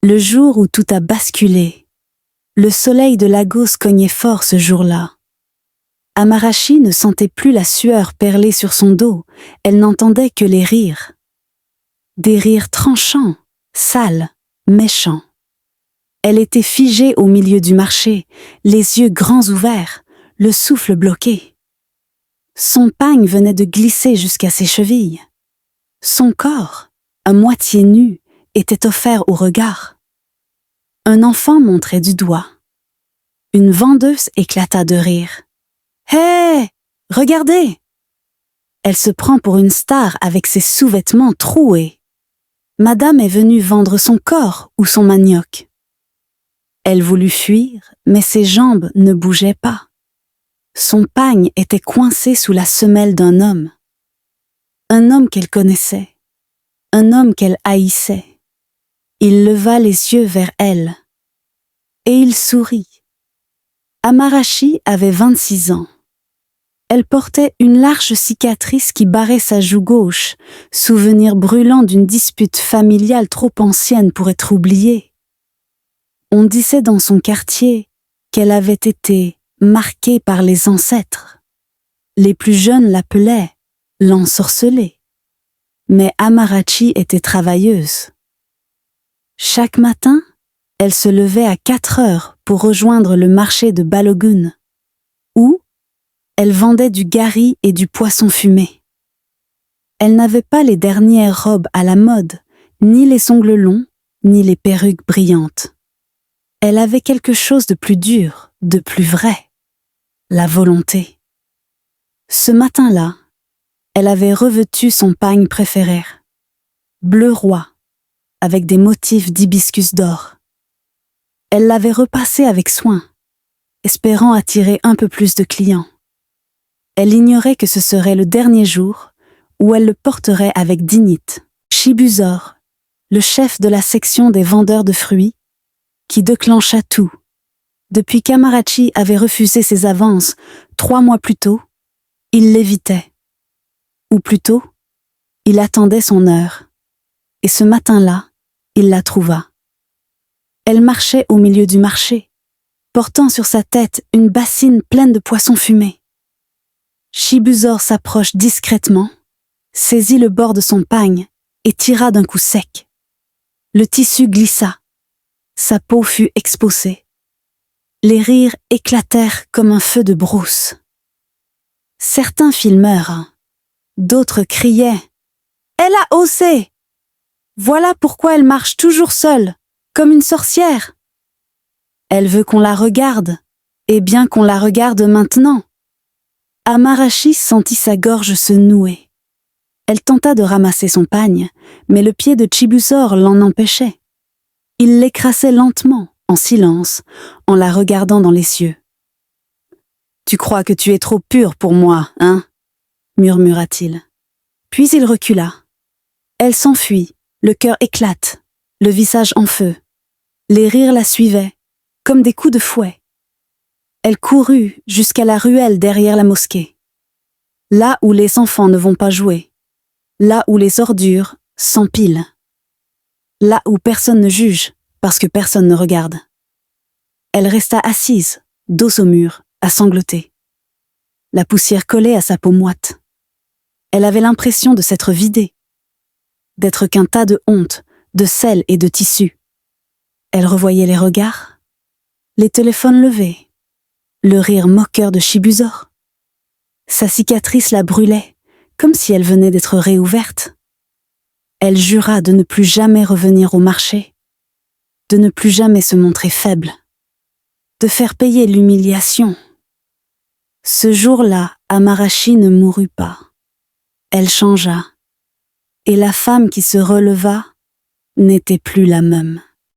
Le jour où tout a basculé, le soleil de Lagos cognait fort ce jour-là. Amarachi ne sentait plus la sueur perler sur son dos, elle n'entendait que les rires. Des rires tranchants, sales, méchants. Elle était figée au milieu du marché, les yeux grands ouverts, le souffle bloqué. Son pagne venait de glisser jusqu'à ses chevilles. Son corps, à moitié nu, était offert au regard. Un enfant montrait du doigt. Une vendeuse éclata de rire. « Hé, regardez !» Elle se prend pour une star avec ses sous-vêtements troués. Madame est venue vendre son corps ou son manioc. Elle voulut fuir, mais ses jambes ne bougeaient pas. Son pagne était coincé sous la semelle d'un homme. Un homme qu'elle connaissait. Un homme qu'elle haïssait. Il leva les yeux vers elle. Et il sourit. Amarachi avait 26 ans. Elle portait une large cicatrice qui barrait sa joue gauche, souvenir brûlant d'une dispute familiale trop ancienne pour être oubliée. On disait dans son quartier qu'elle avait été marquée par les ancêtres. Les plus jeunes l'appelaient l'ensorcelée. Mais Amarachi était travailleuse. Chaque matin, elle se levait à 4 heures pour rejoindre le marché de Balogun, où elle vendait du gari et du poisson fumé. Elle n'avait pas les dernières robes à la mode, ni les ongles longs, ni les perruques brillantes. Elle avait quelque chose de plus dur, de plus vrai, la volonté. Ce matin-là, elle avait revêtu son pagne préféré, bleu roi, avec des motifs d'hibiscus d'or. Elle l'avait repassé avec soin, espérant attirer un peu plus de clients. Elle ignorait que ce serait le dernier jour où elle le porterait avec dignité. Chibuzor, le chef de la section des vendeurs de fruits, qui déclencha tout. Depuis qu'Amarachi avait refusé ses avances 3 mois plus tôt, il l'évitait. Ou plutôt, il attendait son heure. Et ce matin-là, il la trouva. Elle marchait au milieu du marché, portant sur sa tête une bassine pleine de poissons fumés. Chibuzor s'approche discrètement, saisit le bord de son pagne et tira d'un coup sec. Le tissu glissa. Sa peau fut exposée. Les rires éclatèrent comme un feu de brousse. Certains filmèrent, d'autres criaient « Elle a osé ! Voilà pourquoi elle marche toujours seule, comme une sorcière. Elle veut qu'on la regarde, et bien qu'on la regarde maintenant. » Amarachi sentit sa gorge se nouer. Elle tenta de ramasser son pagne, mais le pied de Chibuzor l'en empêchait. Il l'écrasait lentement, en silence, en la regardant dans les yeux. « Tu crois que tu es trop pure pour moi, hein ?» murmura-t-il. Puis il recula. Elle s'enfuit, le cœur éclate, le visage en feu. Les rires la suivaient, comme des coups de fouet. Elle courut jusqu'à la ruelle derrière la mosquée. Là où les enfants ne vont pas jouer. Là où les ordures s'empilent. Là où personne ne juge, parce que personne ne regarde. Elle resta assise, dos au mur, à sangloter. La poussière collait à sa peau moite. Elle avait l'impression de s'être vidée, d'être qu'un tas de honte, de sel et de tissu. Elle revoyait les regards, les téléphones levés, le rire moqueur de Chibuzor. Sa cicatrice la brûlait, comme si elle venait d'être réouverte. Elle jura de ne plus jamais revenir au marché, de ne plus jamais se montrer faible, de faire payer l'humiliation. Ce jour-là, Amarachi ne mourut pas. Elle changea, et la femme qui se releva n'était plus la même.